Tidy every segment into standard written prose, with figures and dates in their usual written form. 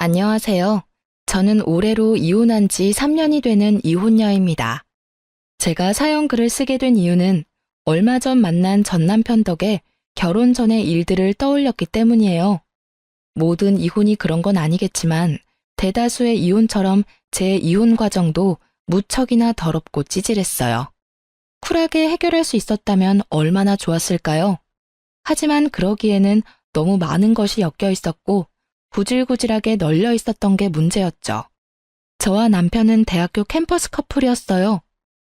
안녕하세요. 저는 올해로 이혼한 지 3년이 되는 이혼녀입니다. 제가 사연글을 쓰게 된 이유는 얼마 전 만난 전 남편 덕에 결혼 전의 일들을 떠올렸기 때문이에요. 모든 이혼이 그런 건 아니겠지만 대다수의 이혼처럼 제 이혼 과정도 무척이나 더럽고 찌질했어요. 쿨하게 해결할 수 있었다면 얼마나 좋았을까요? 하지만 그러기에는 너무 많은 것이 엮여 있었고 구질구질하게 널려 있었던 게 문제였죠. 저와 남편은 대학교 캠퍼스 커플이었어요.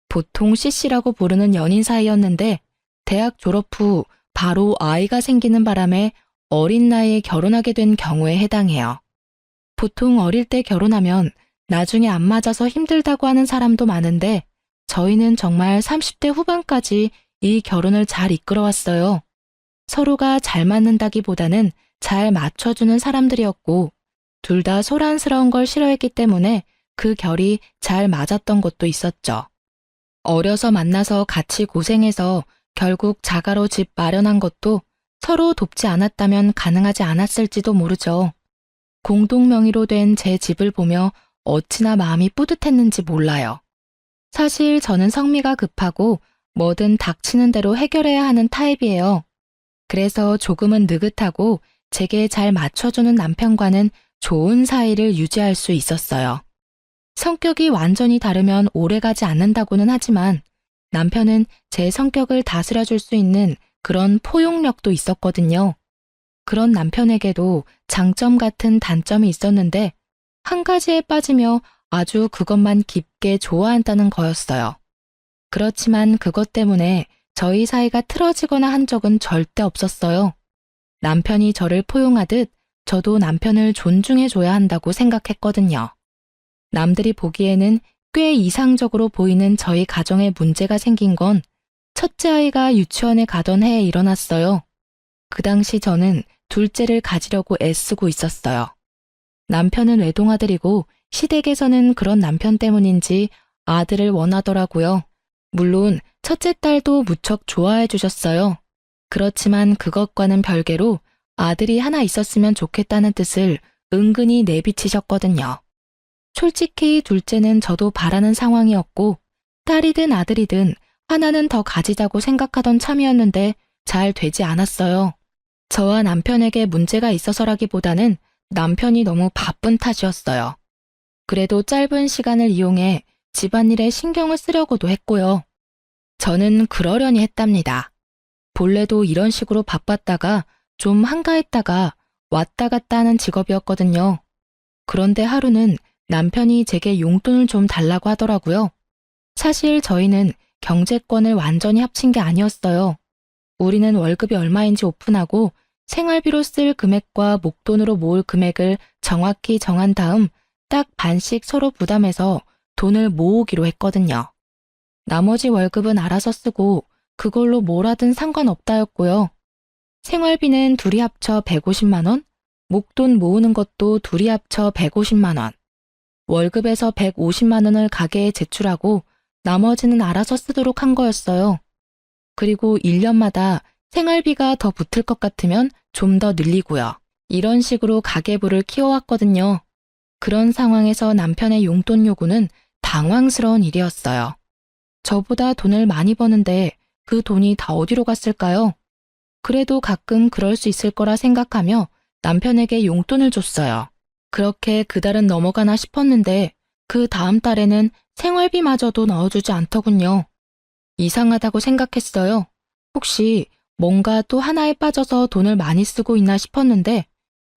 보통 CC라고 부르는 연인 사이였는데 대학 졸업 후 바로 아이가 생기는 바람에 어린 나이에 결혼하게 된 경우에 해당해요. 보통 어릴 때 결혼하면 나중에 안 맞아서 힘들다고 하는 사람도 많은데 저희는 정말 30대 후반까지 이 결혼을 잘 이끌어왔어요. 서로가 잘 맞는다기보다는 잘 맞춰주는 사람들이었고 둘 다 소란스러운 걸 싫어했기 때문에 그 결이 잘 맞았던 것도 있었죠. 어려서 만나서 같이 고생해서 결국 자가로 집 마련한 것도 서로 돕지 않았다면 가능하지 않았을지도 모르죠. 공동 명의로 된 제 집을 보며 어찌나 마음이 뿌듯했는지 몰라요. 사실 저는 성미가 급하고 뭐든 닥치는 대로 해결해야 하는 타입이에요. 그래서 조금은 느긋하고 제게 잘 맞춰주는 남편과는 좋은 사이를 유지할 수 있었어요. 성격이 완전히 다르면 오래가지 않는다고는 하지만 남편은 제 성격을 다스려줄 수 있는 그런 포용력도 있었거든요. 그런 남편에게도 장점 같은 단점이 있었는데 한 가지에 빠지며 아주 그것만 깊게 좋아한다는 거였어요. 그렇지만 그것 때문에 저희 사이가 틀어지거나 한 적은 절대 없었어요. 남편이 저를 포용하듯 저도 남편을 존중해줘야 한다고 생각했거든요. 남들이 보기에는 꽤 이상적으로 보이는 저희 가정에 문제가 생긴 건 첫째 아이가 유치원에 가던 해에 일어났어요. 그 당시 저는 둘째를 가지려고 애쓰고 있었어요. 남편은 외동아들이고 시댁에서는 그런 남편 때문인지 아들을 원하더라고요. 물론 첫째 딸도 무척 좋아해 주셨어요. 그렇지만 그것과는 별개로 아들이 하나 있었으면 좋겠다는 뜻을 은근히 내비치셨거든요. 솔직히 둘째는 저도 바라는 상황이었고 딸이든 아들이든 하나는 더 가지자고 생각하던 참이었는데 잘 되지 않았어요. 저와 남편에게 문제가 있어서라기보다는 남편이 너무 바쁜 탓이었어요. 그래도 짧은 시간을 이용해 집안일에 신경을 쓰려고도 했고요. 저는 그러려니 했답니다. 본래도 이런 식으로 바빴다가 좀 한가했다가 왔다 갔다 하는 직업이었거든요. 그런데 하루는 남편이 제게 용돈을 좀 달라고 하더라고요. 사실 저희는 경제권을 완전히 합친 게 아니었어요. 우리는 월급이 얼마인지 오픈하고 생활비로 쓸 금액과 목돈으로 모을 금액을 정확히 정한 다음 딱 반씩 서로 부담해서 돈을 모으기로 했거든요. 나머지 월급은 알아서 쓰고 그걸로 뭘 하든 상관없다였고요. 생활비는 둘이 합쳐 150만 원, 목돈 모으는 것도 둘이 합쳐 150만 원. 월급에서 150만 원을 가게에 제출하고 나머지는 알아서 쓰도록 한 거였어요. 그리고 1년마다 생활비가 더 붙을 것 같으면 좀 더 늘리고요. 이런 식으로 가계부를 키워왔거든요. 그런 상황에서 남편의 용돈 요구는 당황스러운 일이었어요. 저보다 돈을 많이 버는데 그 돈이 다 어디로 갔을까요? 그래도 가끔 그럴 수 있을 거라 생각하며 남편에게 용돈을 줬어요. 그렇게 그 달은 넘어가나 싶었는데 그 다음 달에는 생활비마저도 넣어주지 않더군요. 이상하다고 생각했어요. 혹시 뭔가 또 하나에 빠져서 돈을 많이 쓰고 있나 싶었는데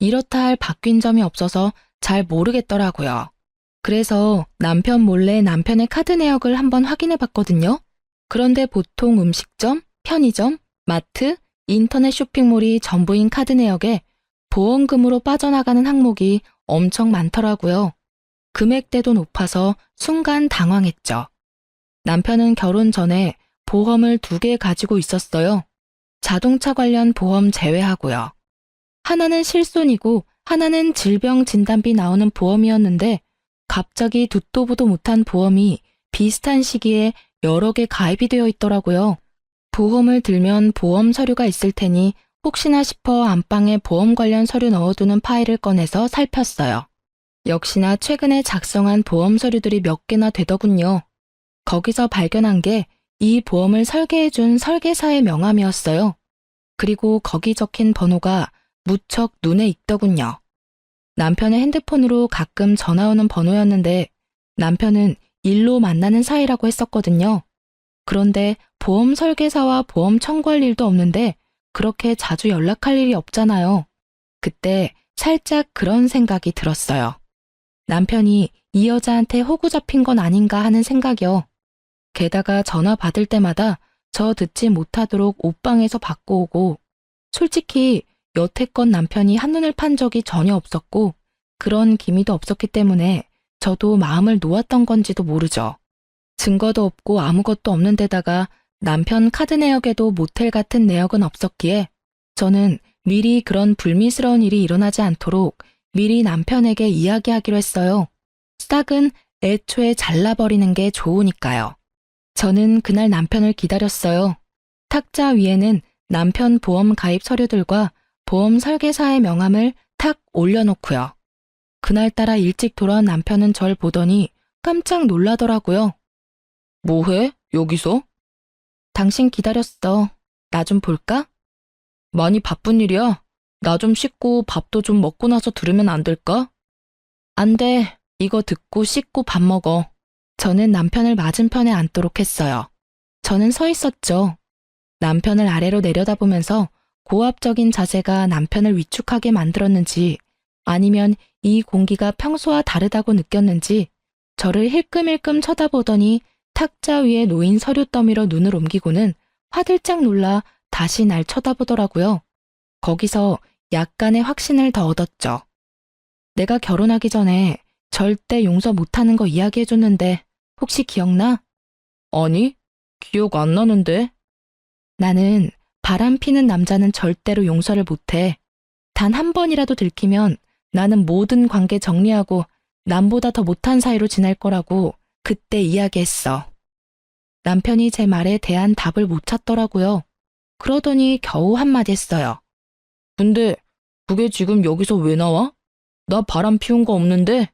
이렇다 할 바뀐 점이 없어서 잘 모르겠더라고요. 그래서 남편 몰래 남편의 카드 내역을 한번 확인해 봤거든요. 그런데 보통 음식점, 편의점, 마트, 인터넷 쇼핑몰이 전부인 카드 내역에 보험금으로 빠져나가는 항목이 엄청 많더라고요. 금액대도 높아서 순간 당황했죠. 남편은 결혼 전에 보험을 2개 가지고 있었어요. 자동차 관련 보험 제외하고요. 하나는 실손이고 하나는 질병 진단비 나오는 보험이었는데 갑자기 듣도 보도 못한 보험이 비슷한 시기에 여러 개 가입이 되어 있더라고요. 보험을 들면 보험 서류가 있을 테니 혹시나 싶어 안방에 보험 관련 서류 넣어두는 파일을 꺼내서 살폈어요. 역시나 최근에 작성한 보험 서류들이 몇 개나 되더군요. 거기서 발견한 게 이 보험을 설계해준 설계사의 명함이었어요. 그리고 거기 적힌 번호가 무척 눈에 익더군요. 남편의 핸드폰으로 가끔 전화 오는 번호였는데 남편은 일로 만나는 사이라고 했었거든요. 그런데 보험 설계사와 보험 청구할 일도 없는데 그렇게 자주 연락할 일이 없잖아요. 그때 살짝 그런 생각이 들었어요. 남편이 이 여자한테 호구 잡힌 건 아닌가 하는 생각이요. 게다가 전화 받을 때마다 저 듣지 못하도록 옷방에서 받고 오고, 솔직히 여태껏 남편이 한눈을 판 적이 전혀 없었고 그런 기미도 없었기 때문에 저도 마음을 놓았던 건지도 모르죠. 증거도 없고 아무것도 없는 데다가 남편 카드 내역에도 모텔 같은 내역은 없었기에 저는 미리 그런 불미스러운 일이 일어나지 않도록 미리 남편에게 이야기하기로 했어요. 싹은 애초에 잘라버리는 게 좋으니까요. 저는 그날 남편을 기다렸어요. 탁자 위에는 남편 보험 가입 서류들과 보험 설계사의 명함을 탁 올려놓고요. 그날따라 일찍 돌아온 남편은 절 보더니 깜짝 놀라더라고요. 뭐해? 여기서? 당신 기다렸어. 나 좀 볼까? 많이 바쁜 일이야. 나 좀 씻고 밥도 좀 먹고 나서 들으면 안 될까? 안 돼. 이거 듣고 씻고 밥 먹어. 저는 남편을 맞은편에 앉도록 했어요. 저는 서 있었죠. 남편을 아래로 내려다보면서 고압적인 자세가 남편을 위축하게 만들었는지 아니면 이 공기가 평소와 다르다고 느꼈는지 저를 힐끔힐끔 쳐다보더니 탁자 위에 놓인 서류 더미로 눈을 옮기고는 화들짝 놀라 다시 날 쳐다보더라고요. 거기서 약간의 확신을 더 얻었죠. 내가 결혼하기 전에 절대 용서 못하는 거 이야기해줬는데 혹시 기억나? 아니, 기억 안 나는데. 나는 바람 피는 남자는 절대로 용서를 못해. 단 한 번이라도 들키면 나는 모든 관계 정리하고 남보다 더 못한 사이로 지낼 거라고 그때 이야기했어. 남편이 제 말에 대한 답을 못 찾더라고요. 그러더니 겨우 한마디 했어요. 근데 그게 지금 여기서 왜 나와? 나 바람 피운 거 없는데?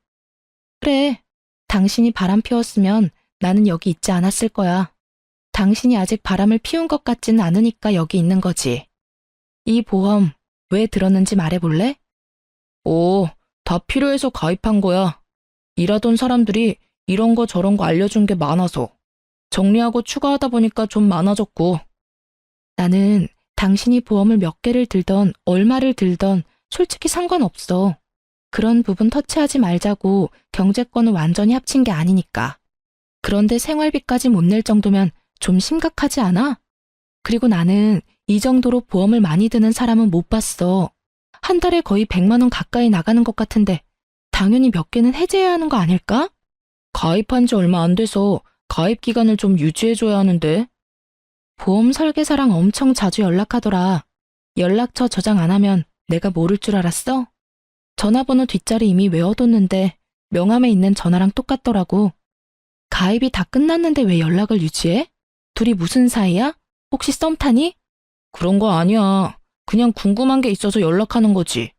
그래, 당신이 바람 피웠으면 나는 여기 있지 않았을 거야. 당신이 아직 바람을 피운 것 같지는 않으니까 여기 있는 거지. 이 보험 왜 들었는지 말해볼래? 오, 다 필요해서 가입한 거야. 일하던 사람들이 이런 거 저런 거 알려준 게 많아서. 정리하고 추가하다 보니까 좀 많아졌고. 나는 당신이 보험을 몇 개를 들던 얼마를 들던 솔직히 상관없어. 그런 부분 터치하지 말자고 경제권을 완전히 합친 게 아니니까. 그런데 생활비까지 못 낼 정도면 좀 심각하지 않아? 그리고 나는 이 정도로 보험을 많이 드는 사람은 못 봤어. 한 달에 거의 100만 원 가까이 나가는 것 같은데 당연히 몇 개는 해지해야 하는 거 아닐까? 가입한 지 얼마 안 돼서 가입 기간을 좀 유지해줘야 하는데. 보험 설계사랑 엄청 자주 연락하더라. 연락처 저장 안 하면 내가 모를 줄 알았어? 전화번호 뒷자리 이미 외워뒀는데 명함에 있는 전화랑 똑같더라고. 가입이 다 끝났는데 왜 연락을 유지해? 둘이 무슨 사이야? 혹시 썸 타니? 그런 거 아니야. 그냥 궁금한 게 있어서 연락하는 거지.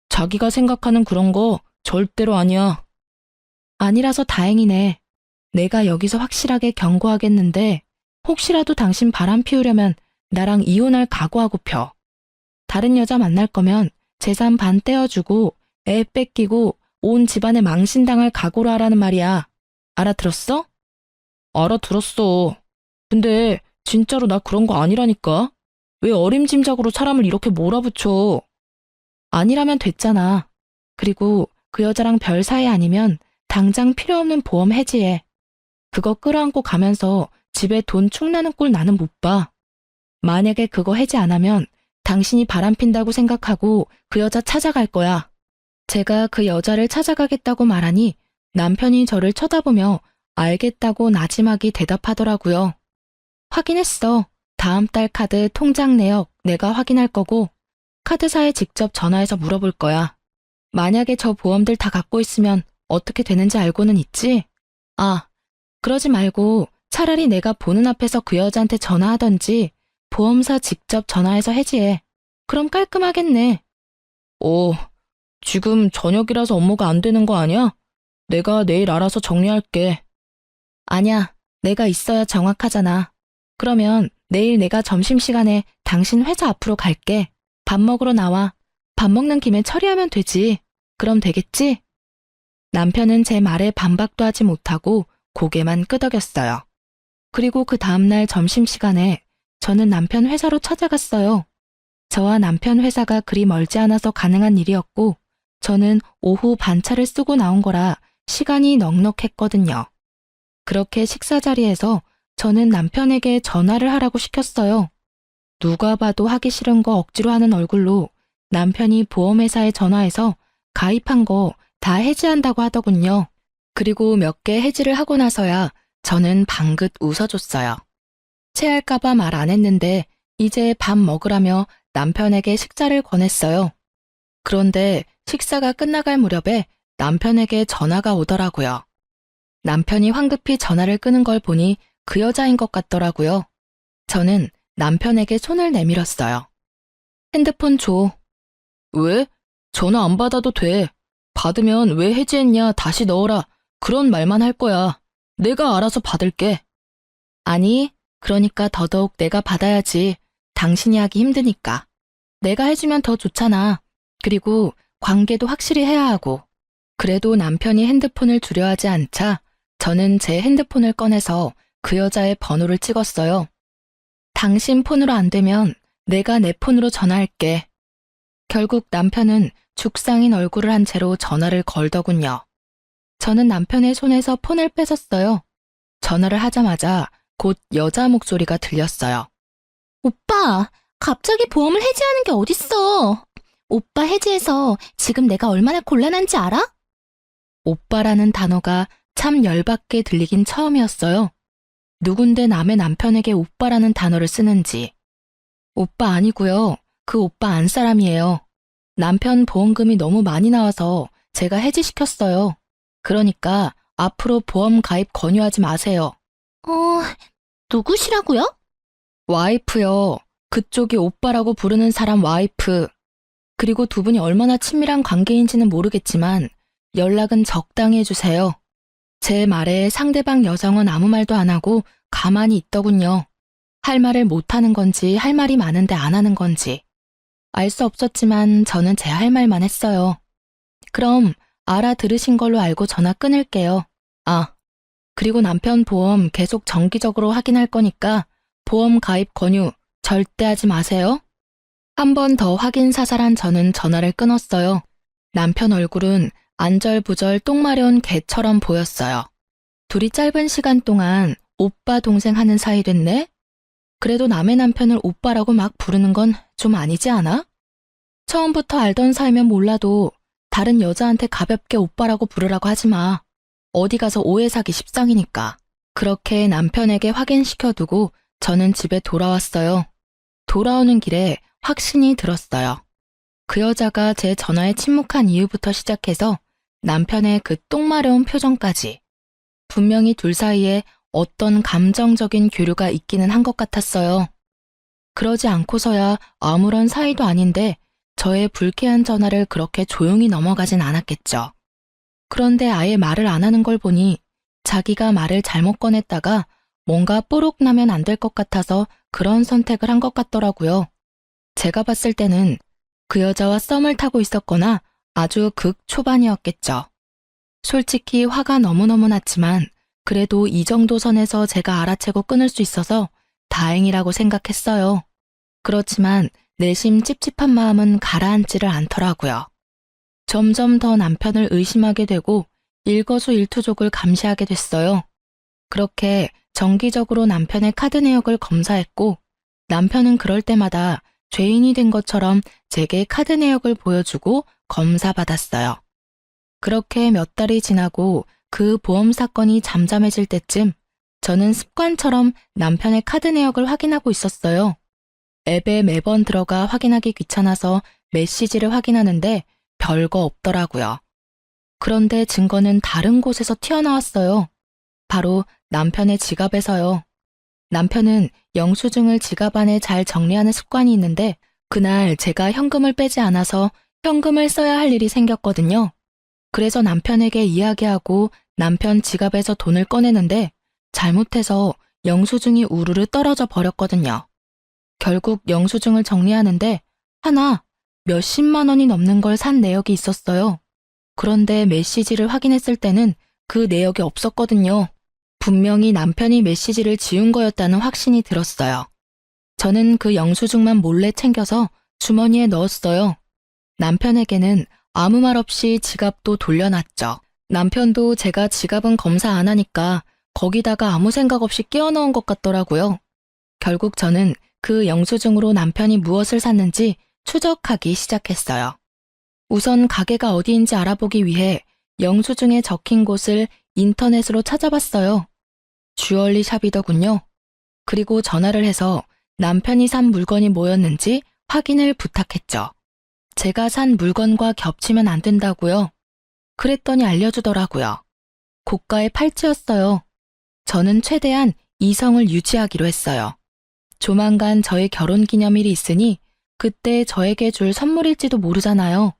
자기가 생각하는 그런 거 절대로 아니야. 아니라서 다행이네. 내가 여기서 확실하게 경고하겠는데 혹시라도 당신 바람 피우려면 나랑 이혼할 각오하고 펴. 다른 여자 만날 거면 재산 반 떼어주고 애 뺏기고 온 집안에 망신당할 각오로 하라는 말이야. 알아들었어? 알아들었어. 근데 진짜로 나 그런 거 아니라니까. 왜 어림짐작으로 사람을 이렇게 몰아붙여. 아니라면 됐잖아. 그리고 그 여자랑 별 사이 아니면 당장 필요 없는 보험 해지해. 그거 끌어안고 가면서 집에 돈 축나는 꼴 나는 못 봐. 만약에 그거 해지 안 하면 당신이 바람핀다고 생각하고 그 여자 찾아갈 거야. 제가 그 여자를 찾아가겠다고 말하니 남편이 저를 쳐다보며 알겠다고 나지막이 대답하더라고요. 확인했어. 다음 달 카드 통장 내역 내가 확인할 거고 카드사에 직접 전화해서 물어볼 거야. 만약에 저 보험들 다 갖고 있으면 어떻게 되는지 알고는 있지? 아, 그러지 말고 차라리 내가 보는 앞에서 그 여자한테 전화하던지 보험사 직접 전화해서 해지해. 그럼 깔끔하겠네. 오, 지금 저녁이라서 업무가 안 되는 거 아니야? 내가 내일 알아서 정리할게. 아니야, 내가 있어야 정확하잖아. 그러면 내일 내가 점심시간에 당신 회사 앞으로 갈게. 밥 먹으러 나와. 밥 먹는 김에 처리하면 되지. 그럼 되겠지? 남편은 제 말에 반박도 하지 못하고 고개만 끄덕였어요. 그리고 그 다음날 점심시간에 저는 남편 회사로 찾아갔어요. 저와 남편 회사가 그리 멀지 않아서 가능한 일이었고 저는 오후 반차를 쓰고 나온 거라 시간이 넉넉했거든요. 그렇게 식사 자리에서 저는 남편에게 전화를 하라고 시켰어요. 누가 봐도 하기 싫은 거 억지로 하는 얼굴로 남편이 보험회사에 전화해서 가입한 거 다 해지한다고 하더군요. 그리고 몇 개 해지를 하고 나서야 저는 방긋 웃어줬어요. 체할까봐 말 안 했는데 이제 밥 먹으라며 남편에게 식사를 권했어요. 그런데 식사가 끝나갈 무렵에 남편에게 전화가 오더라고요. 남편이 황급히 전화를 끄는 걸 보니 그 여자인 것 같더라고요. 저는 남편에게 손을 내밀었어요. 핸드폰 줘. 왜? 전화 안 받아도 돼. 받으면 왜 해지했냐 다시 넣어라. 그런 말만 할 거야. 내가 알아서 받을게. 아니, 그러니까 더더욱 내가 받아야지. 당신이 하기 힘드니까. 내가 해주면 더 좋잖아. 그리고 관계도 확실히 해야 하고. 그래도 남편이 핸드폰을 주려 하지 않자 저는 제 핸드폰을 꺼내서 그 여자의 번호를 찍었어요. 당신 폰으로 안 되면 내가 내 폰으로 전화할게. 결국 남편은 죽상인 얼굴을 한 채로 전화를 걸더군요. 저는 남편의 손에서 폰을 뺏었어요. 전화를 하자마자 곧 여자 목소리가 들렸어요. 오빠, 갑자기 보험을 해지하는 게 어딨어. 오빠 해지해서 지금 내가 얼마나 곤란한지 알아? 오빠라는 단어가 참 열받게 들리긴 처음이었어요. 누군데 남의 남편에게 오빠라는 단어를 쓰는지. 오빠 아니고요. 그 오빠 안 사람이에요. 남편 보험금이 너무 많이 나와서 제가 해지시켰어요. 그러니까 앞으로 보험 가입 권유하지 마세요. 누구시라고요? 와이프요. 그쪽이 오빠라고 부르는 사람 와이프. 그리고 두 분이 얼마나 친밀한 관계인지는 모르겠지만 연락은 적당히 해주세요. 제 말에 상대방 여성은 아무 말도 안 하고 가만히 있더군요. 할 말을 못하는 건지 할 말이 많은데 안 하는 건지. 알 수 없었지만 저는 제 할 말만 했어요. 그럼 알아들으신 걸로 알고 전화 끊을게요. 아, 그리고 남편 보험 계속 정기적으로 확인할 거니까 보험 가입 권유 절대 하지 마세요. 한 번 더 확인 사살한 저는 전화를 끊었어요. 남편 얼굴은 안절부절 똥 마려운 개처럼 보였어요. 둘이 짧은 시간 동안 오빠 동생 하는 사이 됐네? 그래도 남의 남편을 오빠라고 막 부르는 건 좀 아니지 않아? 처음부터 알던 사이면 몰라도 다른 여자한테 가볍게 오빠라고 부르라고 하지 마. 어디 가서 오해 사기 십상이니까. 그렇게 남편에게 확인시켜두고 저는 집에 돌아왔어요. 돌아오는 길에 확신이 들었어요. 그 여자가 제 전화에 침묵한 이유부터 시작해서 남편의 그 똥마려운 표정까지. 분명히 둘 사이에 어떤 감정적인 교류가 있기는 한 것 같았어요. 그러지 않고서야 아무런 사이도 아닌데 저의 불쾌한 전화를 그렇게 조용히 넘어가진 않았겠죠. 그런데 아예 말을 안 하는 걸 보니 자기가 말을 잘못 꺼냈다가 뭔가 뽀록 나면 안 될 것 같아서 그런 선택을 한 것 같더라고요. 제가 봤을 때는 그 여자와 썸을 타고 있었거나 아주 극 초반이었겠죠. 솔직히 화가 너무너무 났지만 그래도 이 정도 선에서 제가 알아채고 끊을 수 있어서 다행이라고 생각했어요. 그렇지만 내심 찝찝한 마음은 가라앉지를 않더라고요. 점점 더 남편을 의심하게 되고 일거수일투족을 감시하게 됐어요. 그렇게 정기적으로 남편의 카드 내역을 검사했고 남편은 그럴 때마다 죄인이 된 것처럼 제게 카드 내역을 보여주고 검사받았어요. 그렇게 몇 달이 지나고 그 보험 사건이 잠잠해질 때쯤 저는 습관처럼 남편의 카드 내역을 확인하고 있었어요. 앱에 매번 들어가 확인하기 귀찮아서 메시지를 확인하는데 별거 없더라고요. 그런데 증거는 다른 곳에서 튀어나왔어요. 바로 남편의 지갑에서요. 남편은 영수증을 지갑 안에 잘 정리하는 습관이 있는데 그날 제가 현금을 빼지 않아서 현금을 써야 할 일이 생겼거든요. 그래서 남편에게 이야기하고 남편 지갑에서 돈을 꺼내는데 잘못해서 영수증이 우르르 떨어져 버렸거든요. 결국 영수증을 정리하는데 하나 몇십만 원이 넘는 걸 산 내역이 있었어요. 그런데 메시지를 확인했을 때는 그 내역이 없었거든요. 분명히 남편이 메시지를 지운 거였다는 확신이 들었어요. 저는 그 영수증만 몰래 챙겨서 주머니에 넣었어요. 남편에게는 아무 말 없이 지갑도 돌려놨죠. 남편도 제가 지갑은 검사 안 하니까 거기다가 아무 생각 없이 끼워 넣은 것 같더라고요. 결국 저는 그 영수증으로 남편이 무엇을 샀는지 추적하기 시작했어요. 우선 가게가 어디인지 알아보기 위해 영수증에 적힌 곳을 인터넷으로 찾아봤어요. 주얼리 샵이더군요. 그리고 전화를 해서 남편이 산 물건이 뭐였는지 확인을 부탁했죠. 제가 산 물건과 겹치면 안 된다고요. 그랬더니 알려주더라고요. 고가의 팔찌였어요. 저는 최대한 이성을 유지하기로 했어요. 조만간 저의 결혼 기념일이 있으니 그때 저에게 줄 선물일지도 모르잖아요.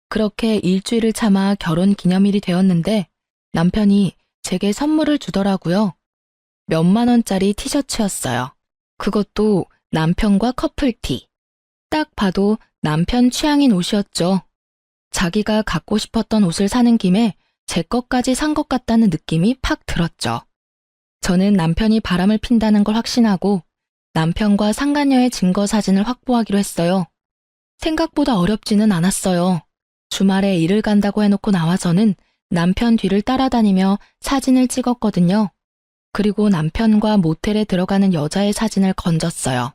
그렇게 일주일을 참아 결혼 기념일이 되었는데 남편이 제게 선물을 주더라고요. 몇만 원짜리 티셔츠였어요. 그것도 남편과 커플티. 딱 봐도 남편 취향인 옷이었죠. 자기가 갖고 싶었던 옷을 사는 김에 제 것까지 산 것 같다는 느낌이 팍 들었죠. 저는 남편이 바람을 핀다는 걸 확신하고 남편과 상간녀의 증거 사진을 확보하기로 했어요. 생각보다 어렵지는 않았어요. 주말에 일을 간다고 해놓고 나와서는 남편 뒤를 따라다니며 사진을 찍었거든요. 그리고 남편과 모텔에 들어가는 여자의 사진을 건졌어요.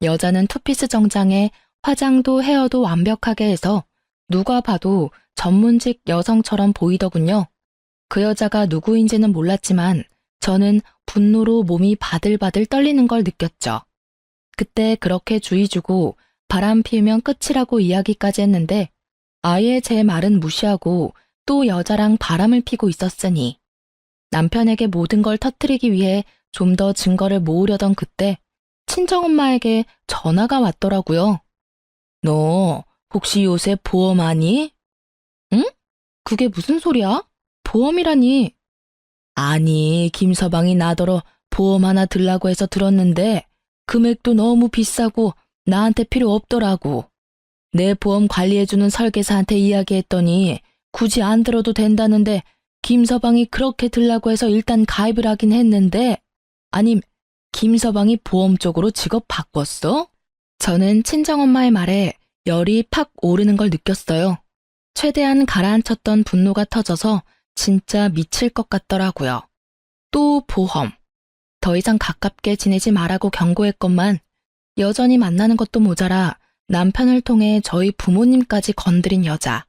여자는 투피스 정장에 화장도 헤어도 완벽하게 해서 누가 봐도 전문직 여성처럼 보이더군요. 그 여자가 누구인지는 몰랐지만 저는 분노로 몸이 바들바들 떨리는 걸 느꼈죠. 그때 그렇게 주의 주고 바람 피우면 끝이라고 이야기까지 했는데 아예 제 말은 무시하고 또 여자랑 바람을 피고 있었으니 남편에게 모든 걸 터뜨리기 위해 좀 더 증거를 모으려던 그때 친정엄마에게 전화가 왔더라고요. 너 혹시 요새 보험하니? 응? 그게 무슨 소리야? 보험이라니. 아니, 김서방이 나더러 보험 하나 들라고 해서 들었는데 금액도 너무 비싸고 나한테 필요 없더라고. 내 보험 관리해주는 설계사한테 이야기했더니 굳이 안 들어도 된다는데 김서방이 그렇게 들라고 해서 일단 가입을 하긴 했는데 아님 김서방이 보험 쪽으로 직업 바꿨어? 저는 친정엄마의 말에 열이 팍 오르는 걸 느꼈어요. 최대한 가라앉혔던 분노가 터져서 진짜 미칠 것 같더라고요. 또 보험. 더 이상 가깝게 지내지 말라고 경고했건만 여전히 만나는 것도 모자라 남편을 통해 저희 부모님까지 건드린 여자.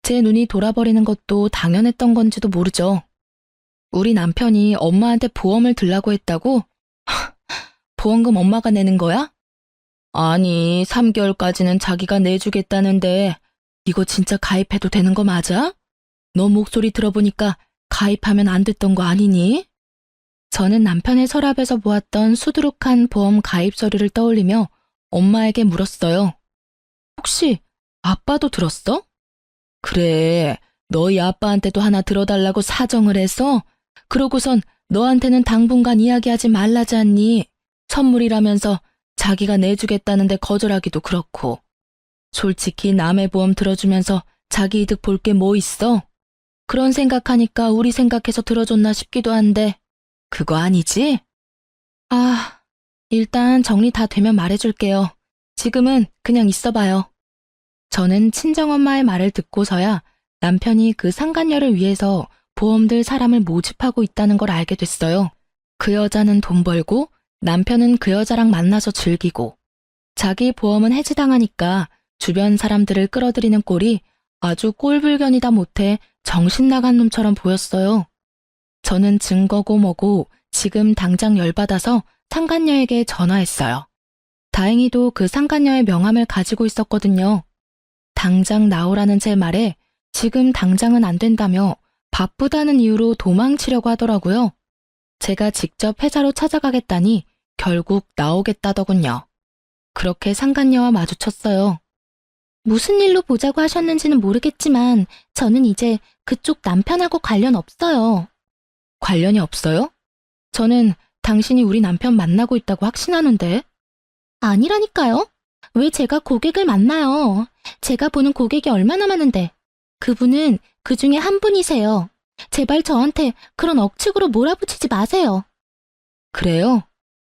제 눈이 돌아버리는 것도 당연했던 건지도 모르죠. 우리 남편이 엄마한테 보험을 들라고 했다고? 보험금 엄마가 내는 거야? 아니, 3개월까지는 자기가 내주겠다는데 이거 진짜 가입해도 되는 거 맞아? 너 목소리 들어보니까 가입하면 안 됐던 거 아니니? 저는 남편의 서랍에서 보았던 수두룩한 보험 가입 서류를 떠올리며 엄마에게 물었어요. 혹시 아빠도 들었어? 그래, 너희 아빠한테도 하나 들어달라고 사정을 해서 그러고선 너한테는 당분간 이야기하지 말라지 않니? 선물이라면서 자기가 내주겠다는데 거절하기도 그렇고. 솔직히 남의 보험 들어주면서 자기 이득 볼 게 뭐 있어? 그런 생각하니까 우리 생각해서 들어줬나 싶기도 한데 그거 아니지? 아, 일단 정리 다 되면 말해줄게요. 지금은 그냥 있어봐요. 저는 친정엄마의 말을 듣고서야 남편이 그 상간녀를 위해서 보험들 사람을 모집하고 있다는 걸 알게 됐어요. 그 여자는 돈 벌고 남편은 그 여자랑 만나서 즐기고 자기 보험은 해지당하니까 주변 사람들을 끌어들이는 꼴이 아주 꼴불견이다 못해 정신 나간 놈처럼 보였어요. 저는 증거고 뭐고 지금 당장 열받아서 상간녀에게 전화했어요. 다행히도 그 상간녀의 명함을 가지고 있었거든요. 당장 나오라는 제 말에 지금 당장은 안 된다며 바쁘다는 이유로 도망치려고 하더라고요. 제가 직접 회사로 찾아가겠다니 결국 나오겠다더군요. 그렇게 상간녀와 마주쳤어요. 무슨 일로 보자고 하셨는지는 모르겠지만 저는 이제 그쪽 남편하고 관련 없어요. 관련이 없어요? 저는 당신이 우리 남편 만나고 있다고 확신하는데. 아니라니까요. 왜 제가 고객을 만나요? 제가 보는 고객이 얼마나 많은데. 그분은 그 중에 한 분이세요. 제발 저한테 그런 억측으로 몰아붙이지 마세요. 그래요?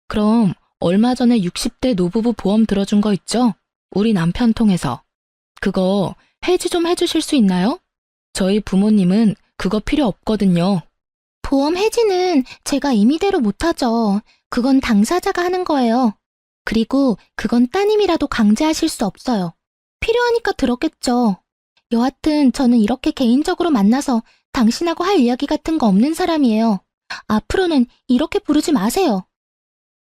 그럼 얼마 전에 60대 노부부 보험 들어준 거 있죠? 우리 남편 통해서. 그거 해지 좀 해주실 수 있나요? 저희 부모님은 그거 필요 없거든요. 보험 해지는 제가 임의대로 못하죠. 그건 당사자가 하는 거예요. 그리고 그건 따님이라도 강제하실 수 없어요. 필요하니까 들었겠죠. 여하튼 저는 이렇게 개인적으로 만나서 당신하고 할 이야기 같은 거 없는 사람이에요. 앞으로는 이렇게 부르지 마세요.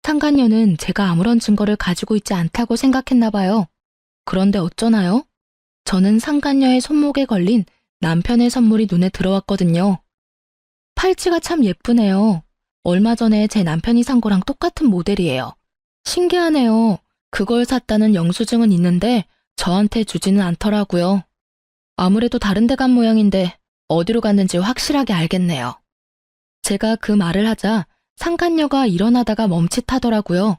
상간녀는 제가 아무런 증거를 가지고 있지 않다고 생각했나 봐요. 그런데 어쩌나요? 저는 상간녀의 손목에 걸린 남편의 선물이 눈에 들어왔거든요. 팔찌가 참 예쁘네요. 얼마 전에 제 남편이 산 거랑 똑같은 모델이에요. 신기하네요. 그걸 샀다는 영수증은 있는데 저한테 주지는 않더라고요. 아무래도 다른 데 간 모양인데 어디로 갔는지 확실하게 알겠네요. 제가 그 말을 하자 상간녀가 일어나다가 멈칫하더라고요.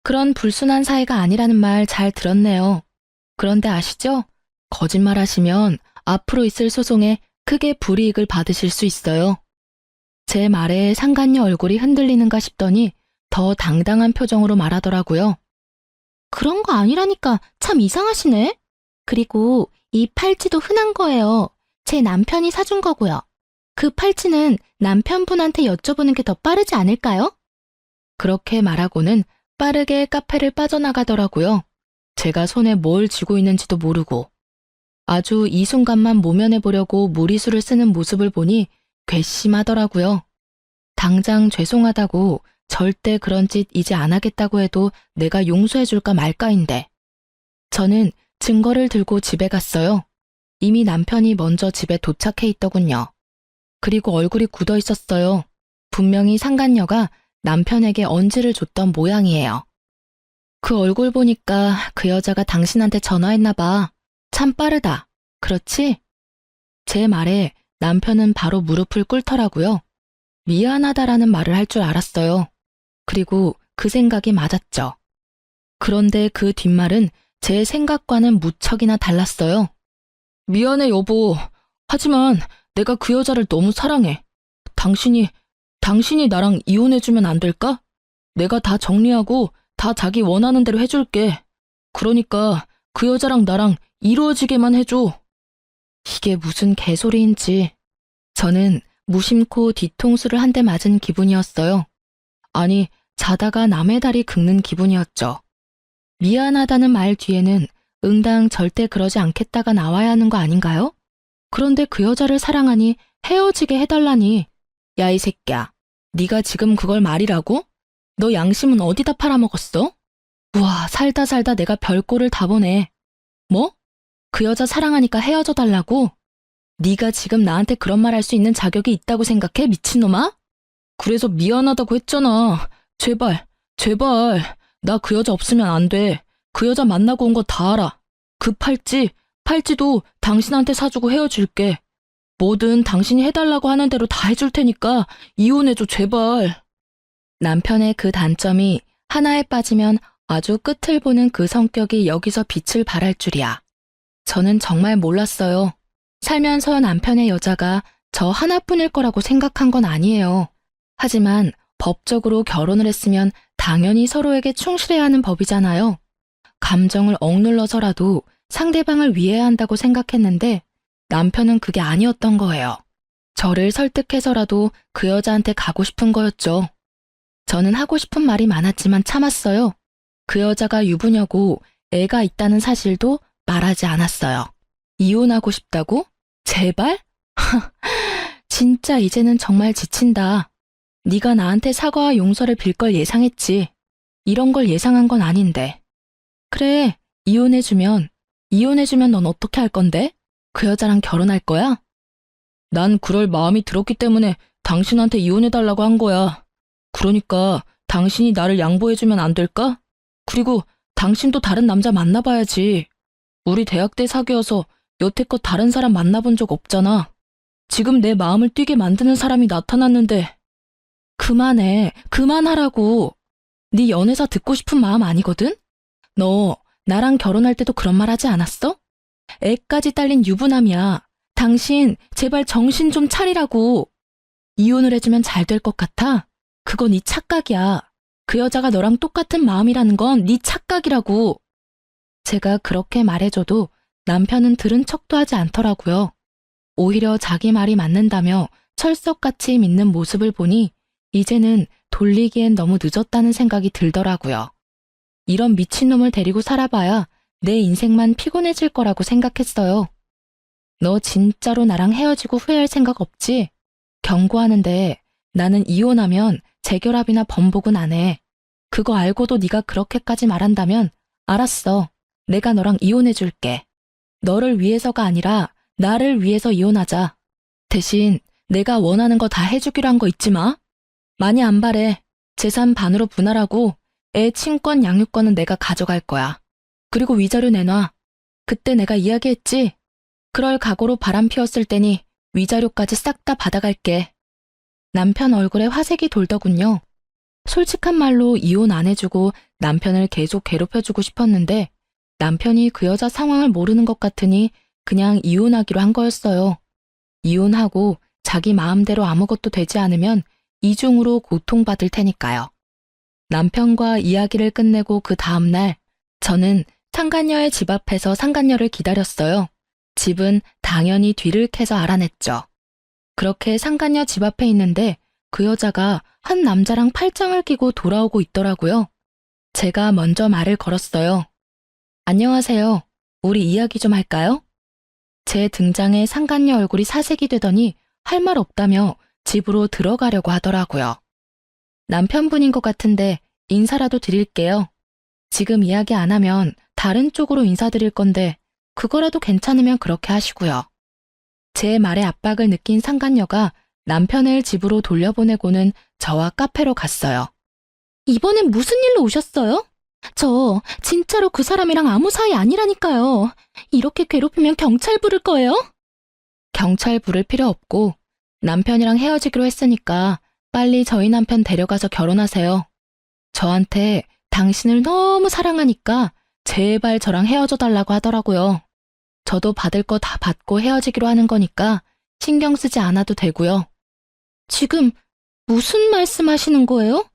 그런 불순한 사이가 아니라는 말 잘 들었네요. 그런데 아시죠? 거짓말 하시면 앞으로 있을 소송에 크게 불이익을 받으실 수 있어요. 제 말에 상간녀 얼굴이 흔들리는가 싶더니 더 당당한 표정으로 말하더라고요. 그런 거 아니라니까 참 이상하시네. 그리고 이 팔찌도 흔한 거예요. 제 남편이 사준 거고요. 그 팔찌는 남편분한테 여쭤보는 게 더 빠르지 않을까요? 그렇게 말하고는 빠르게 카페를 빠져나가더라고요. 제가 손에 뭘 쥐고 있는지도 모르고. 아주 이 순간만 모면해 보려고 무리수를 쓰는 모습을 보니 괘씸하더라고요. 당장 죄송하다고 절대 그런 짓 이제 안 하겠다고 해도 내가 용서해 줄까 말까인데. 저는 증거를 들고 집에 갔어요. 이미 남편이 먼저 집에 도착해 있더군요. 그리고 얼굴이 굳어 있었어요. 분명히 상간녀가 남편에게 언지를 줬던 모양이에요. 그 얼굴 보니까 그 여자가 당신한테 전화했나 봐. 참 빠르다. 그렇지? 제 말에 남편은 바로 무릎을 꿇더라고요. 미안하다라는 말을 할 줄 알았어요. 그리고 그 생각이 맞았죠. 그런데 그 뒷말은 제 생각과는 무척이나 달랐어요. 미안해 여보. 하지만 내가 그 여자를 너무 사랑해. 당신이 나랑 이혼해주면 안 될까? 내가 다 정리하고 다 자기 원하는 대로 해줄게. 그러니까 그 여자랑 나랑 이루어지게만 해줘. 이게 무슨 개소리인지. 저는 무심코 뒤통수를 한 대 맞은 기분이었어요. 아니, 자다가 남의 다리 긁는 기분이었죠. 미안하다는 말 뒤에는 응당 절대 그러지 않겠다가 나와야 하는 거 아닌가요? 그런데 그 여자를 사랑하니 헤어지게 해달라니. 야, 이 새끼야. 네가 지금 그걸 말이라고? 너 양심은 어디다 팔아먹었어? 우와, 살다 살다 내가 별꼴을 다 보네. 뭐? 그 여자 사랑하니까 헤어져 달라고? 네가 지금 나한테 그런 말 할 수 있는 자격이 있다고 생각해, 미친놈아? 그래서 미안하다고 했잖아. 제발. 나 그 여자 없으면 안 돼. 그 여자 만나고 온 거 다 알아. 그 팔찌도 당신한테 사주고 헤어질게. 뭐든 당신이 해달라고 하는 대로 다 해줄 테니까 이혼해줘, 제발. 남편의 그 단점이 하나에 빠지면 아주 끝을 보는 그 성격이 여기서 빛을 발할 줄이야. 저는 정말 몰랐어요. 살면서 남편의 여자가 저 하나뿐일 거라고 생각한 건 아니에요. 하지만 법적으로 결혼을 했으면 당연히 서로에게 충실해야 하는 법이잖아요. 감정을 억눌러서라도 상대방을 위해야 한다고 생각했는데 남편은 그게 아니었던 거예요. 저를 설득해서라도 그 여자한테 가고 싶은 거였죠. 저는 하고 싶은 말이 많았지만 참았어요. 그 여자가 유부녀고 애가 있다는 사실도 말하지 않았어요. 이혼하고 싶다고? 제발? 진짜 이제는 정말 지친다. 네가 나한테 사과와 용서를 빌 걸 예상했지. 이런 걸 예상한 건 아닌데. 그래, 이혼해주면 넌 어떻게 할 건데? 그 여자랑 결혼할 거야? 난 그럴 마음이 들었기 때문에 당신한테 이혼해달라고 한 거야. 그러니까 당신이 나를 양보해주면 안 될까? 그리고 당신도 다른 남자 만나봐야지. 우리 대학 때 사귀어서 여태껏 다른 사람 만나본 적 없잖아. 지금 내 마음을 뛰게 만드는 사람이 나타났는데. 그만해. 그만하라고. 네 연애사 듣고 싶은 마음 아니거든? 너 나랑 결혼할 때도 그런 말 하지 않았어? 애까지 딸린 유부남이야. 당신 제발 정신 좀 차리라고. 이혼을 해주면 잘 될 것 같아? 그거 네 착각이야. 그 여자가 너랑 똑같은 마음이라는 건 네 착각이라고. 제가 그렇게 말해줘도 남편은 들은 척도 하지 않더라고요. 오히려 자기 말이 맞는다며 철석같이 믿는 모습을 보니 이제는 돌리기엔 너무 늦었다는 생각이 들더라고요. 이런 미친놈을 데리고 살아봐야 내 인생만 피곤해질 거라고 생각했어요. 너 진짜로 나랑 헤어지고 후회할 생각 없지? 경고하는데 나는 이혼하면 재결합이나 번복은 안 해. 그거 알고도 네가 그렇게까지 말한다면 알았어. 내가 너랑 이혼해줄게. 너를 위해서가 아니라 나를 위해서 이혼하자. 대신 내가 원하는 거 다 해주기로 한 거 잊지 마. 많이 안 바래. 재산 반으로 분할하고 애 친권 양육권은 내가 가져갈 거야. 그리고 위자료 내놔. 그때 내가 이야기했지? 그럴 각오로 바람 피웠을 테니 위자료까지 싹 다 받아갈게. 남편 얼굴에 화색이 돌더군요. 솔직한 말로 이혼 안 해주고 남편을 계속 괴롭혀주고 싶었는데 남편이 그 여자 상황을 모르는 것 같으니 그냥 이혼하기로 한 거였어요. 이혼하고 자기 마음대로 아무것도 되지 않으면 이중으로 고통받을 테니까요. 남편과 이야기를 끝내고 그 다음날 저는 상간녀의 집 앞에서 상간녀를 기다렸어요. 집은 당연히 뒤를 캐서 알아냈죠. 그렇게 상간녀 집 앞에 있는데 그 여자가 한 남자랑 팔짱을 끼고 돌아오고 있더라고요. 제가 먼저 말을 걸었어요. 안녕하세요. 우리 이야기 좀 할까요? 제 등장에 상간녀 얼굴이 사색이 되더니 할 말 없다며 집으로 들어가려고 하더라고요. 남편분인 것 같은데 인사라도 드릴게요. 지금 이야기 안 하면 다른 쪽으로 인사드릴 건데 그거라도 괜찮으면 그렇게 하시고요. 제 말에 압박을 느낀 상간녀가 남편을 집으로 돌려보내고는 저와 카페로 갔어요. 이번엔 무슨 일로 오셨어요? 저 진짜로 그 사람이랑 아무 사이 아니라니까요. 이렇게 괴롭히면 경찰 부를 거예요? 경찰 부를 필요 없고 남편이랑 헤어지기로 했으니까 빨리 저희 남편 데려가서 결혼하세요. 저한테 당신을 너무 사랑하니까 제발 저랑 헤어져 달라고 하더라고요. 저도 받을 거 다 받고 헤어지기로 하는 거니까 신경 쓰지 않아도 되고요. 지금 무슨 말씀하시는 거예요?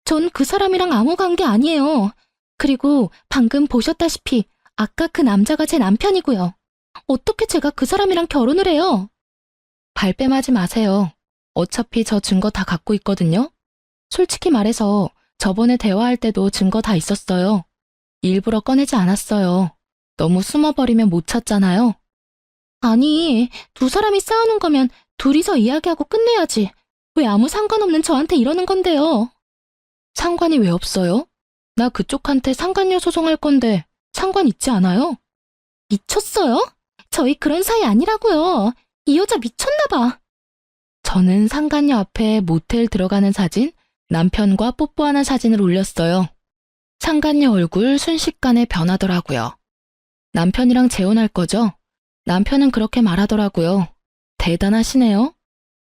전 그 사람이랑 아무 관계 아니에요. 그리고 방금 보셨다시피 아까 그 남자가 제 남편이고요. 어떻게 제가 그 사람이랑 결혼을 해요? 발뺌하지 마세요. 어차피 저 증거 다 갖고 있거든요. 솔직히 말해서 저번에 대화할 때도 증거 다 있었어요. 일부러 꺼내지 않았어요. 너무 숨어버리면 못 찾잖아요. 아니, 두 사람이 싸우는 거면 둘이서 이야기하고 끝내야지. 왜 아무 상관없는 저한테 이러는 건데요? 상관이 왜 없어요? 나 그쪽한테 상간녀 소송할 건데 상관 있지 않아요? 미쳤어요? 저희 그런 사이 아니라고요. 이 여자 미쳤나 봐. 저는 상간녀 앞에 모텔 들어가는 사진, 남편과 뽀뽀하는 사진을 올렸어요. 상간녀 얼굴 순식간에 변하더라고요. 남편이랑 재혼할 거죠? 남편은 그렇게 말하더라고요. 대단하시네요.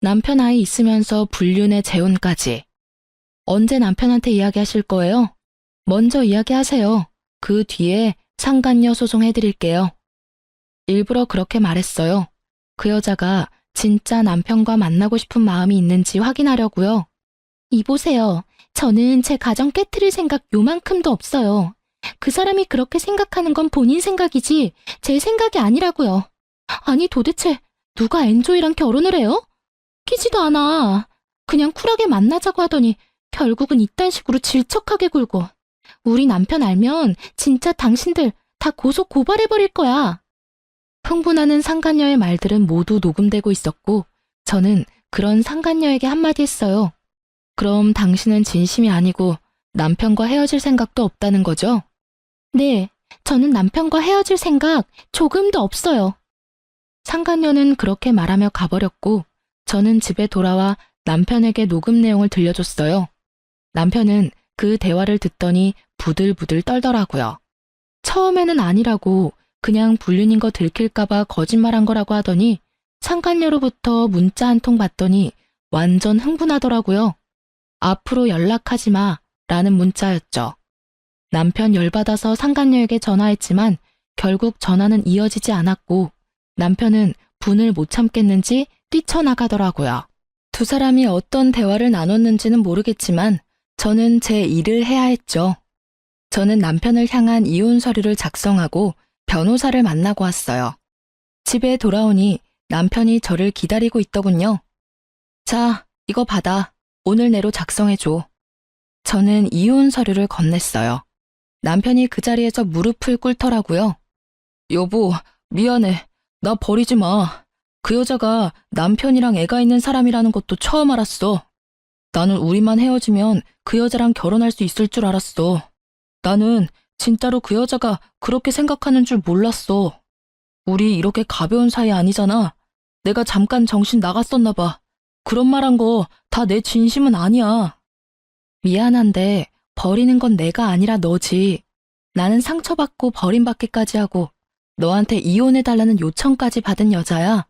남편 아이 있으면서 불륜의 재혼까지. 언제 남편한테 이야기하실 거예요? 먼저 이야기하세요. 그 뒤에 상간녀 소송해드릴게요. 일부러 그렇게 말했어요. 그 여자가 진짜 남편과 만나고 싶은 마음이 있는지 확인하려고요. 이보세요. 저는 제 가정 깨트릴 생각 요만큼도 없어요. 그 사람이 그렇게 생각하는 건 본인 생각이지 제 생각이 아니라고요. 아니 도대체 누가 엔조이랑 결혼을 해요? 끼지도 않아. 그냥 쿨하게 만나자고 하더니 결국은 이딴 식으로 질척하게 굴고. 우리 남편 알면 진짜 당신들 다 고소 고발해버릴 거야. 흥분하는 상간녀의 말들은 모두 녹음되고 있었고 저는 그런 상간녀에게 한마디 했어요. 그럼 당신은 진심이 아니고 남편과 헤어질 생각도 없다는 거죠? 네, 저는 남편과 헤어질 생각 조금도 없어요. 상간녀는 그렇게 말하며 가버렸고 저는 집에 돌아와 남편에게 녹음 내용을 들려줬어요. 남편은 그 대화를 듣더니 부들부들 떨더라고요. 처음에는 아니라고 그냥 불륜인 거 들킬까봐 거짓말한 거라고 하더니 상간녀로부터 문자 한 통 받더니 완전 흥분하더라고요. 앞으로 연락하지 마 라는 문자였죠. 남편 열받아서 상간녀에게 전화했지만 결국 전화는 이어지지 않았고 남편은 분을 못 참겠는지 뛰쳐나가더라고요. 두 사람이 어떤 대화를 나눴는지는 모르겠지만 저는 제 일을 해야 했죠. 저는 남편을 향한 이혼 서류를 작성하고 변호사를 만나고 왔어요. 집에 돌아오니 남편이 저를 기다리고 있더군요. 자, 이거 받아. 오늘 내로 작성해줘. 저는 이혼 서류를 건넸어요. 남편이 그 자리에서 무릎을 꿇더라고요. 여보, 미안해. 나 버리지 마. 그 여자가 남편이랑 애가 있는 사람이라는 것도 처음 알았어. 나는 우리만 헤어지면 그 여자랑 결혼할 수 있을 줄 알았어. 나는 진짜로 그 여자가 그렇게 생각하는 줄 몰랐어. 우리 이렇게 가벼운 사이 아니잖아. 내가 잠깐 정신 나갔었나 봐. 그런 말 한 거 다 내 진심은 아니야. 미안한데 버리는 건 내가 아니라 너지. 나는 상처받고 버림받기까지 하고 너한테 이혼해달라는 요청까지 받은 여자야.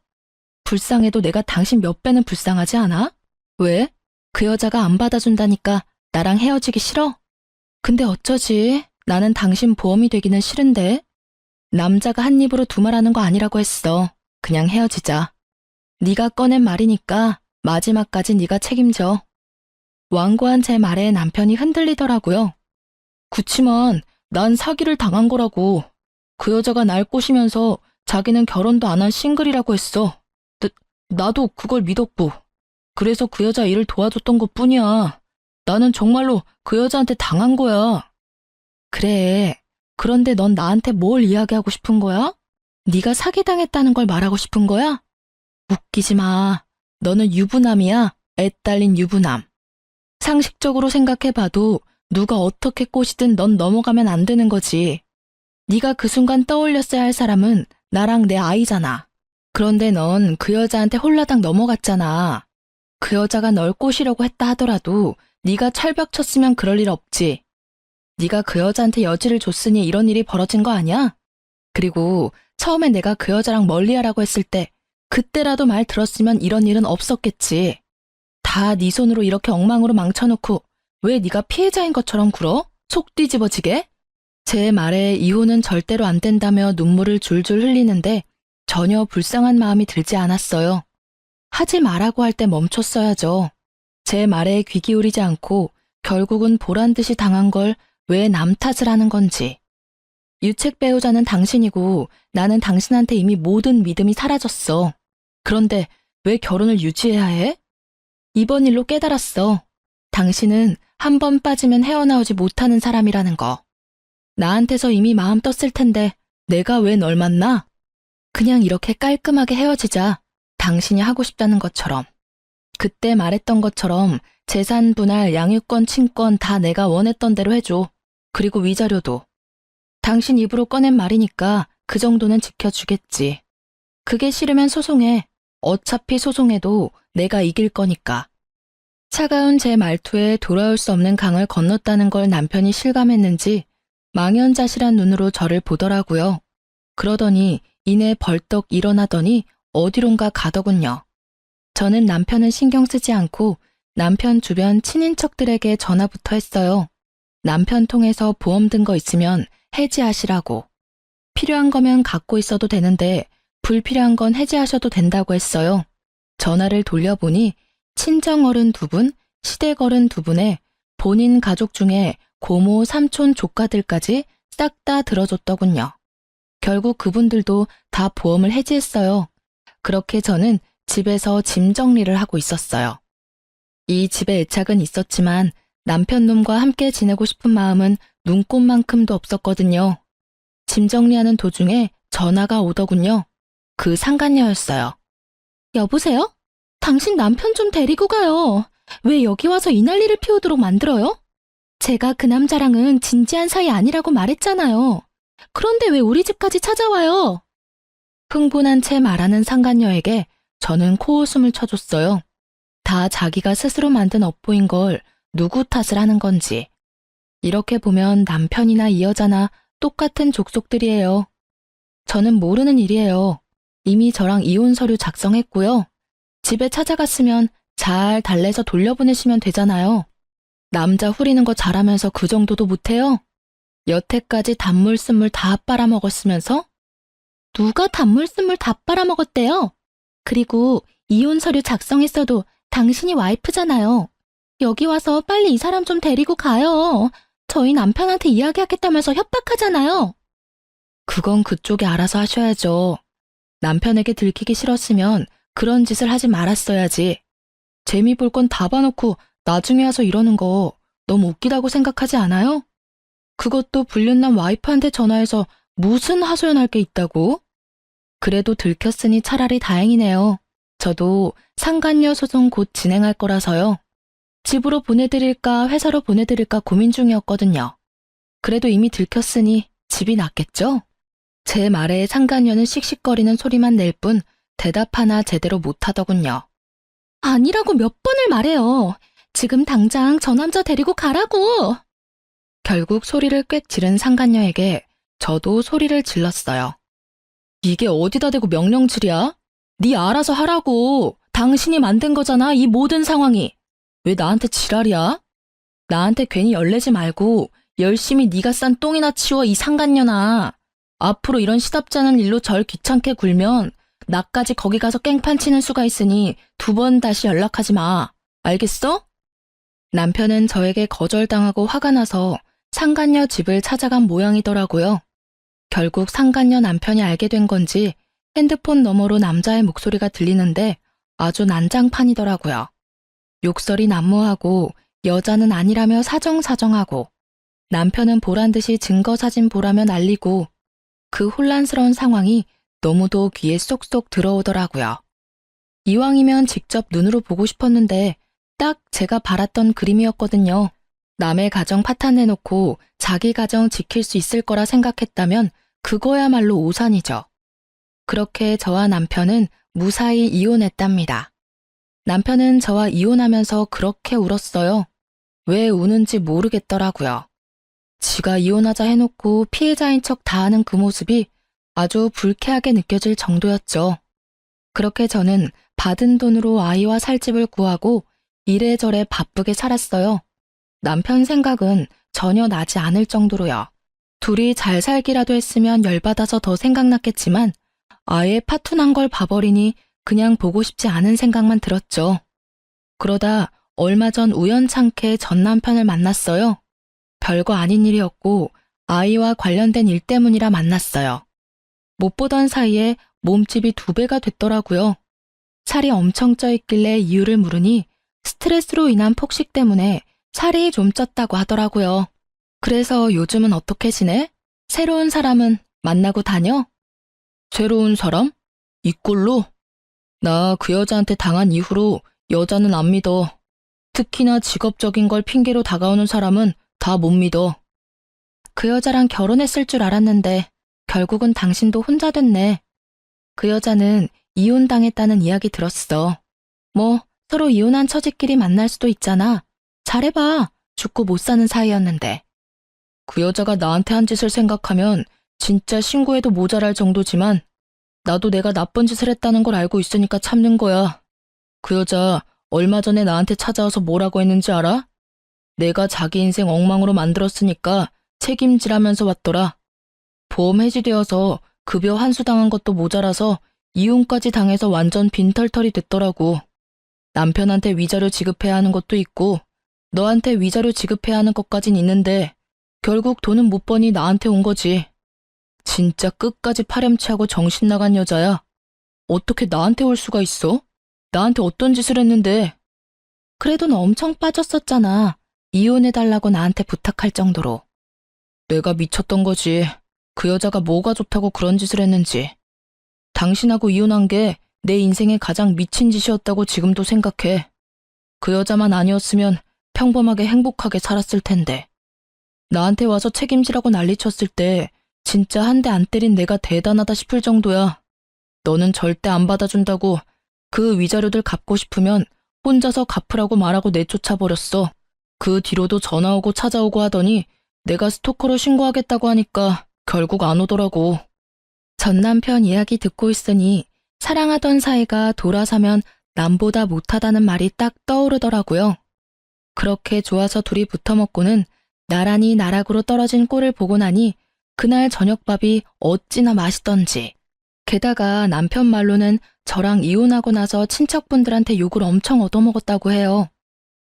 불쌍해도 내가 당신 몇 배는 불쌍하지 않아? 왜? 그 여자가 안 받아준다니까 나랑 헤어지기 싫어? 근데 어쩌지? 나는 당신 보험이 되기는 싫은데. 남자가 한 입으로 두 말하는 거 아니라고 했어. 그냥 헤어지자. 네가 꺼낸 말이니까 마지막까지 네가 책임져. 완고한 제 말에 남편이 흔들리더라고요. 그치만 난 사기를 당한 거라고. 그 여자가 날 꼬시면서 자기는 결혼도 안 한 싱글이라고 했어. 나도 그걸 믿었고. 그래서 그 여자 일을 도와줬던 것뿐이야. 나는 정말로 그 여자한테 당한 거야. 그래. 그런데 넌 나한테 뭘 이야기하고 싶은 거야? 네가 사기당했다는 걸 말하고 싶은 거야? 웃기지 마. 너는 유부남이야. 애 딸린 유부남. 상식적으로 생각해봐도 누가 어떻게 꼬시든 넌 넘어가면 안 되는 거지. 네가 그 순간 떠올렸어야 할 사람은 나랑 내 아이잖아. 그런데 넌 그 여자한테 홀라당 넘어갔잖아. 그 여자가 널 꼬시려고 했다 하더라도 네가 철벽 쳤으면 그럴 일 없지. 네가 그 여자한테 여지를 줬으니 이런 일이 벌어진 거 아니야? 그리고 처음에 내가 그 여자랑 멀리하라고 했을 때 그때라도 말 들었으면 이런 일은 없었겠지. 다 네 손으로 이렇게 엉망으로 망쳐놓고 왜 네가 피해자인 것처럼 굴어? 속 뒤집어지게? 제 말에 이혼은 절대로 안 된다며 눈물을 줄줄 흘리는데 전혀 불쌍한 마음이 들지 않았어요. 하지 말라고 할 때 멈췄어야죠. 제 말에 귀 기울이지 않고 결국은 보란 듯이 당한 걸 왜 남 탓을 하는 건지. 유책 배우자는 당신이고 나는 당신한테 이미 모든 믿음이 사라졌어. 그런데 왜 결혼을 유지해야 해? 이번 일로 깨달았어. 당신은 한 번 빠지면 헤어나오지 못하는 사람이라는 거. 나한테서 이미 마음 떴을 텐데 내가 왜 널 만나? 그냥 이렇게 깔끔하게 헤어지자. 당신이 하고 싶다는 것처럼. 그때 말했던 것처럼 재산 분할, 양육권, 친권 다 내가 원했던 대로 해줘. 그리고 위자료도. 당신 입으로 꺼낸 말이니까 그 정도는 지켜주겠지. 그게 싫으면 소송해. 어차피 소송해도 내가 이길 거니까. 차가운 제 말투에 돌아올 수 없는 강을 건넜다는 걸 남편이 실감했는지 망연자실한 눈으로 저를 보더라고요. 그러더니 이내 벌떡 일어나더니 어디론가 가더군요. 저는 남편은 신경 쓰지 않고 남편 주변 친인척들에게 전화부터 했어요. 남편 통해서 보험 든 거 있으면 해지하시라고. 필요한 거면 갖고 있어도 되는데 불필요한 건 해지하셔도 된다고 했어요. 전화를 돌려보니 친정어른 2분, 시댁어른 2분에 본인 가족 중에 고모, 삼촌, 조카들까지 싹 다 들어줬더군요. 결국 그분들도 다 보험을 해지했어요. 그렇게 저는 집에서 짐 정리를 하고 있었어요. 이 집에 애착은 있었지만 남편 놈과 함께 지내고 싶은 마음은 눈꼽만큼도 없었거든요. 짐 정리하는 도중에 전화가 오더군요. 그 상간녀였어요. 여보세요? 당신 남편 좀 데리고 가요. 왜 여기 와서 이 난리를 피우도록 만들어요? 제가 그 남자랑은 진지한 사이 아니라고 말했잖아요. 그런데 왜 우리 집까지 찾아와요? 흥분한 채 말하는 상간녀에게 저는 코웃음을 쳐줬어요. 다 자기가 스스로 만든 업보인 걸 누구 탓을 하는 건지. 이렇게 보면 남편이나 이 여자나 똑같은 족속들이에요. 저는 모르는 일이에요. 이미 저랑 이혼 서류 작성했고요. 집에 찾아갔으면 잘 달래서 돌려보내시면 되잖아요. 남자 후리는 거 잘하면서 그 정도도 못해요? 여태까지 단물 쓴물 다 빨아먹었으면서? 누가 단물 쓴물 다 빨아먹었대요? 그리고 이혼 서류 작성했어도 당신이 와이프잖아요. 여기 와서 빨리 이 사람 좀 데리고 가요. 저희 남편한테 이야기하겠다면서 협박하잖아요. 그건 그쪽이 알아서 하셔야죠. 남편에게 들키기 싫었으면 그런 짓을 하지 말았어야지. 재미 볼 건 다 봐놓고 나중에 와서 이러는 거 너무 웃기다고 생각하지 않아요? 그것도 불륜남 와이프한테 전화해서 무슨 하소연할 게 있다고? 그래도 들켰으니 차라리 다행이네요. 저도 상간녀 소송 곧 진행할 거라서요. 집으로 보내드릴까 회사로 보내드릴까 고민 중이었거든요. 그래도 이미 들켰으니 집이 낫겠죠? 제 말에 상간녀는 씩씩거리는 소리만 낼 뿐 대답 하나 제대로 못하더군요. 아니라고 몇 번을 말해요. 지금 당장 저 남자 데리고 가라고. 결국 소리를 꽥 지른 상간녀에게 저도 소리를 질렀어요. 이게 어디다 대고 명령질이야? 네 알아서 하라고. 당신이 만든 거잖아, 이 모든 상황이. 왜 나한테 지랄이야? 나한테 괜히 열내지 말고 열심히 네가 싼 똥이나 치워, 이 상간녀나. 앞으로 이런 시답잖은 일로 절 귀찮게 굴면 나까지 거기 가서 깽판 치는 수가 있으니 2번 다시 연락하지 마. 알겠어? 남편은 저에게 거절당하고 화가 나서 상간녀 집을 찾아간 모양이더라고요. 결국 상간녀 남편이 알게 된 건지 핸드폰 너머로 남자의 목소리가 들리는데 아주 난장판이더라고요. 욕설이 난무하고 여자는 아니라며 사정사정하고 남편은 보란듯이 증거사진 보라며 난리고 그 혼란스러운 상황이 너무도 귀에 쏙쏙 들어오더라고요. 이왕이면 직접 눈으로 보고 싶었는데 딱 제가 바랐던 그림이었거든요. 남의 가정 파탄내놓고 자기 가정 지킬 수 있을 거라 생각했다면 그거야말로 오산이죠. 그렇게 저와 남편은 무사히 이혼했답니다. 남편은 저와 이혼하면서 그렇게 울었어요. 왜 우는지 모르겠더라고요. 지가 이혼하자 해놓고 피해자인 척 다 하는 그 모습이 아주 불쾌하게 느껴질 정도였죠. 그렇게 저는 받은 돈으로 아이와 살 집을 구하고 이래저래 바쁘게 살았어요. 남편 생각은 전혀 나지 않을 정도로요. 둘이 잘 살기라도 했으면 열받아서 더 생각났겠지만 아예 파투난 걸 봐버리니 그냥 보고 싶지 않은 생각만 들었죠. 그러다 얼마 전 우연찮게 전 남편을 만났어요. 별거 아닌 일이었고 아이와 관련된 일 때문이라 만났어요. 못 보던 사이에 몸집이 2배가 됐더라고요. 살이 엄청 쪄 있길래 이유를 물으니 스트레스로 인한 폭식 때문에 살이 좀 쪘다고 하더라고요. 그래서 요즘은 어떻게 지내? 새로운 사람은 만나고 다녀? 새로운 사람? 이 꼴로? 나 그 여자한테 당한 이후로 여자는 안 믿어. 특히나 직업적인 걸 핑계로 다가오는 사람은 다 못 믿어. 그 여자랑 결혼했을 줄 알았는데 결국은 당신도 혼자 됐네. 그 여자는 이혼당했다는 이야기 들었어. 뭐 서로 이혼한 처지끼리 만날 수도 있잖아. 잘해봐. 죽고 못 사는 사이였는데. 그 여자가 나한테 한 짓을 생각하면 진짜 신고해도 모자랄 정도지만 나도 내가 나쁜 짓을 했다는 걸 알고 있으니까 참는 거야. 그 여자 얼마 전에 나한테 찾아와서 뭐라고 했는지 알아? 내가 자기 인생 엉망으로 만들었으니까 책임지라면서 왔더라. 보험 해지되어서 급여 환수당한 것도 모자라서 이혼까지 당해서 완전 빈털털이 됐더라고. 남편한테 위자료 지급해야 하는 것도 있고 너한테 위자료 지급해야 하는 것까진 있는데 결국 돈은 못 버니 나한테 온 거지. 진짜 끝까지 파렴치하고 정신 나간 여자야. 어떻게 나한테 올 수가 있어? 나한테 어떤 짓을 했는데? 그래도 너 엄청 빠졌었잖아. 이혼해달라고 나한테 부탁할 정도로. 내가 미쳤던 거지. 그 여자가 뭐가 좋다고 그런 짓을 했는지. 당신하고 이혼한 게 내 인생에 가장 미친 짓이었다고 지금도 생각해. 그 여자만 아니었으면 평범하게 행복하게 살았을 텐데. 나한테 와서 책임지라고 난리쳤을 때 진짜 한 대 안 때린 내가 대단하다 싶을 정도야. 너는 절대 안 받아준다고 그 위자료들 갚고 싶으면 혼자서 갚으라고 말하고 내쫓아버렸어. 그 뒤로도 전화 오고 찾아오고 하더니 내가 스토커로 신고하겠다고 하니까 결국 안 오더라고. 전 남편 이야기 듣고 있으니 사랑하던 사이가 돌아서면 남보다 못하다는 말이 딱 떠오르더라고요. 그렇게 좋아서 둘이 붙어먹고는 나란히 나락으로 떨어진 꼴을 보고 나니 그날 저녁밥이 어찌나 맛있던지. 게다가 남편 말로는 저랑 이혼하고 나서 친척분들한테 욕을 엄청 얻어먹었다고 해요.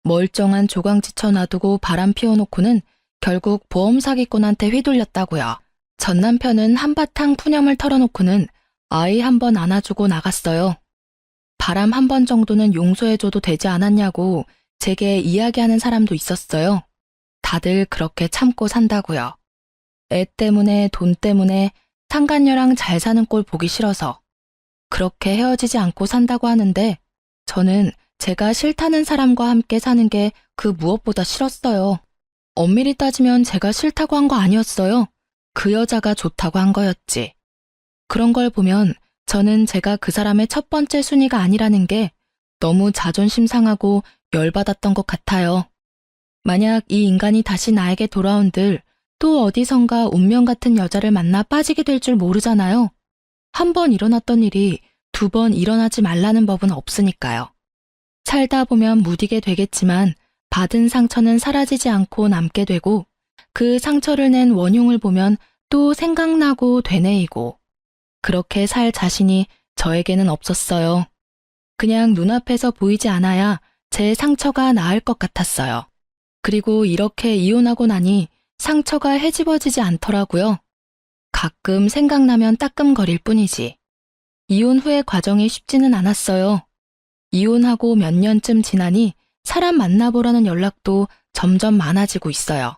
멀쩡한 조강지쳐 놔두고 바람 피워놓고는 결국 보험 사기꾼한테 휘둘렸다고요. 전 남편은 한바탕 푸념을 털어놓고는 아이 한 번 안아주고 나갔어요. 바람 한 번 정도는 용서해줘도 되지 않았냐고 제게 이야기하는 사람도 있었어요. 다들 그렇게 참고 산다고요. 애 때문에 돈 때문에 상간녀랑 잘 사는 꼴 보기 싫어서 그렇게 헤어지지 않고 산다고 하는데 저는 제가 싫다는 사람과 함께 사는 게 그 무엇보다 싫었어요. 엄밀히 따지면 제가 싫다고 한 거 아니었어요. 그 여자가 좋다고 한 거였지. 그런 걸 보면 저는 제가 그 사람의 첫 번째 순위가 아니라는 게 너무 자존심 상하고 열받았던 것 같아요. 만약 이 인간이 다시 나에게 돌아온들 또 어디선가 운명 같은 여자를 만나 빠지게 될 줄 모르잖아요. 한 번 일어났던 일이 두 번 일어나지 말라는 법은 없으니까요. 살다 보면 무디게 되겠지만 받은 상처는 사라지지 않고 남게 되고 그 상처를 낸 원흉을 보면 또 생각나고 되뇌이고 그렇게 살 자신이 저에게는 없었어요. 그냥 눈앞에서 보이지 않아야 제 상처가 나을 것 같았어요. 그리고 이렇게 이혼하고 나니 상처가 헤집어지지 않더라고요. 가끔 생각나면 따끔거릴 뿐이지. 이혼 후의 과정이 쉽지는 않았어요. 이혼하고 몇 년쯤 지나니 사람 만나보라는 연락도 점점 많아지고 있어요.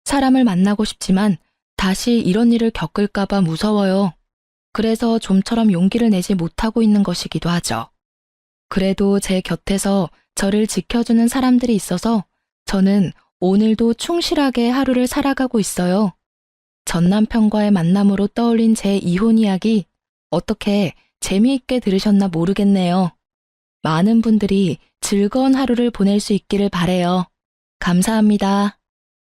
사람을 만나고 싶지만 다시 이런 일을 겪을까봐 무서워요. 그래서 좀처럼 용기를 내지 못하고 있는 것이기도 하죠. 그래도 제 곁에서 저를 지켜주는 사람들이 있어서 저는 오늘도 충실하게 하루를 살아가고 있어요. 전 남편과의 만남으로 떠올린 제 이혼 이야기 어떻게 재미있게 들으셨나 모르겠네요. 많은 분들이 즐거운 하루를 보낼 수 있기를 바래요. 감사합니다.